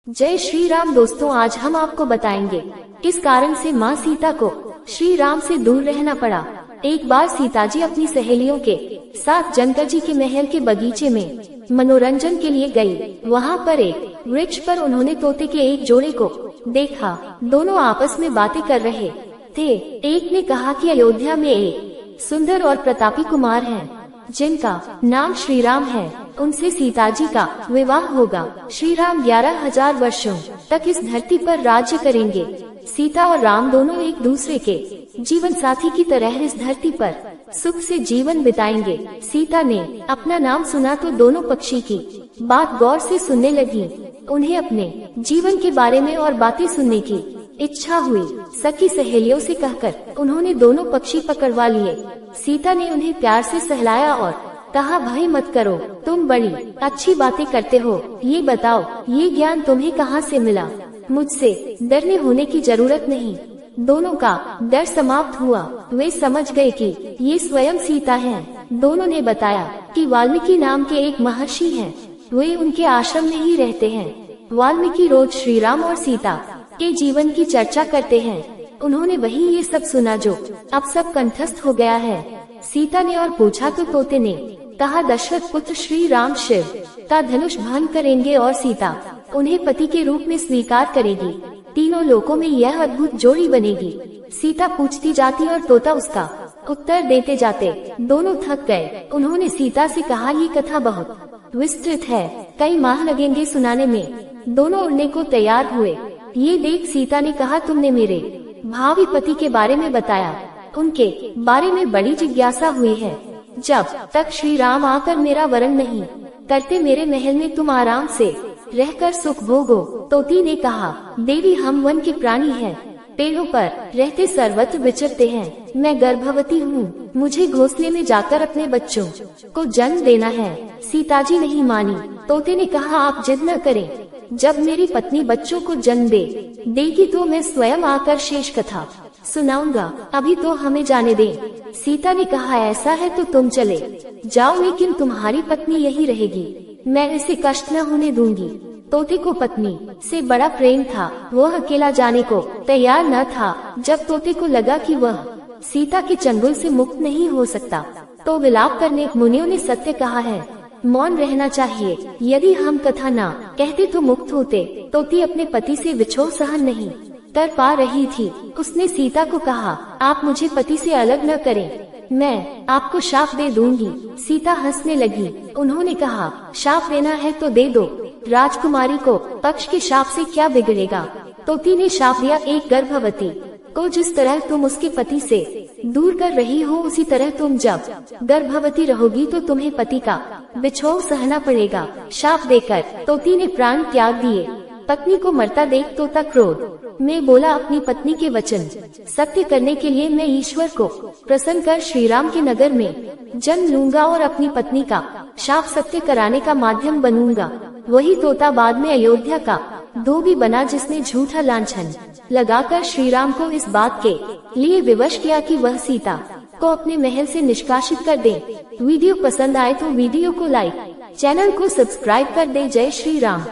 जय श्री राम। दोस्तों, आज हम आपको बताएंगे किस कारण से माँ सीता को श्री राम से दूर रहना पड़ा। एक बार सीता जी अपनी सहेलियों के साथ जनक जी के महल के बगीचे में मनोरंजन के लिए गई। वहाँ पर एक वृक्ष पर उन्होंने तोते के एक जोड़े को देखा। दोनों आपस में बातें कर रहे थे। एक ने कहा कि अयोध्या में एक सुंदर और प्रतापी कुमार हैं, जिनका नाम श्री राम है। उनसे सीता जी का विवाह होगा। श्री राम 11,000 वर्षों तक इस धरती पर राज्य करेंगे। सीता और राम दोनों एक दूसरे के जीवन साथी की तरह इस धरती पर सुख से जीवन बिताएंगे। सीता ने अपना नाम सुना तो दोनों पक्षी की बात गौर से सुनने लगी। उन्हें अपने जीवन के बारे में और बातें सुनने की इच्छा हुई। सखी सहेलियों से कहकर उन्होंने दोनों पक्षी पकड़वा लिए। सीता ने उन्हें प्यार से सहलाया और कहा, भय मत करो, तुम बड़ी अच्छी बातें करते हो। ये बताओ, ये ज्ञान तुम्हें कहाँ से मिला? मुझसे डरने होने की जरूरत नहीं। दोनों का डर समाप्त हुआ। वे समझ गए कि ये स्वयं सीता हैं। दोनों ने बताया कि वाल्मीकि नाम के एक महर्षि हैं। वे उनके आश्रम में ही रहते हैं। वाल्मीकि रोज श्री राम और सीता के जीवन की चर्चा करते हैं। उन्होंने वही ये सब सुना जो अब सब कंठस्थ हो गया है। सीता ने और पूछा तो तोते ने कहा, दशरथ पुत्र श्री राम शिव का धनुष भंग करेंगे और सीता उन्हें पति के रूप में स्वीकार करेगी। तीनों लोकों में यह अद्भुत जोड़ी बनेगी। सीता पूछती जाती और तोता उसका उत्तर देते जाते। दोनों थक गए। उन्होंने सीता से कहा, ये कथा बहुत विस्तृत है, कई माह लगेंगे सुनाने में। दोनों उड़ने को तैयार हुए। ये देख सीता ने कहा, तुमने मेरे भावी पति के बारे में बताया, उनके बारे में बड़ी जिज्ञासा हुई है। जब तक श्री राम आकर मेरा वरण नहीं करते, मेरे महल में तुम आराम से रहकर सुख भोगो। तोती ने कहा, देवी, हम वन के प्राणी हैं, पेड़ों पर रहते सर्वत्र विचरते हैं। मैं गर्भवती हूँ, मुझे घोंसले में जाकर अपने बच्चों को जन्म देना है। सीता जी नहीं मानी। तोते ने कहा, आप जिद न करें, जब मेरी पत्नी बच्चों को जन्म देगी तो मैं स्वयं आकर शेष कथा सुनाऊंगा। अभी तो हमें जाने दें। सीता ने कहा, ऐसा है तो तुम चले जाओ, लेकिन तुम्हारी पत्नी यही रहेगी, मैं इसे कष्ट न होने दूंगी। तोते को पत्नी से बड़ा प्रेम था। वह अकेला जाने को तैयार न था। जब तोते को लगा कि वह सीता के चंगुल से मुक्त नहीं हो सकता, तो विलाप करने मुनियों ने सत्य कहा है, मौन रहना चाहिए। यदि हम कथा न कहते तो मुक्त होते। तोती अपने पति से विछोह सहन नहीं कर पा रही थी। उसने सीता को कहा, आप मुझे पति से अलग न करें, मैं आपको शाप दे दूंगी। सीता हंसने लगी। उन्होंने कहा, शाप देना है तो दे दो, राजकुमारी को पक्ष के शाप से क्या बिगड़ेगा। तोती ने शाप दिया, एक गर्भवती को जिस तरह तुम उसके पति से दूर कर रही हो, उसी तरह तुम जब गर्भवती रहोगी तो तुम्हें पति का विछोह सहना पड़ेगा। शाप देकर तोती ने प्राण त्याग दिए। पत्नी को मरता देख तोता क्रोध में बोला, अपनी पत्नी के वचन सत्य करने के लिए मैं ईश्वर को प्रसन्न कर श्री राम के नगर में जन्म लूंगा और अपनी पत्नी का शाप सत्य कराने का माध्यम बनूंगा। वही तोता बाद में अयोध्या का धोबी बना, जिसने झूठा लांछन लगाकर श्री राम को इस बात के लिए विवश किया कि वह सीता को अपने महल से निष्कासित कर दे। वीडियो पसंद आए तो वीडियो को लाइक, चैनल को सब्सक्राइब कर दे। जय श्री राम।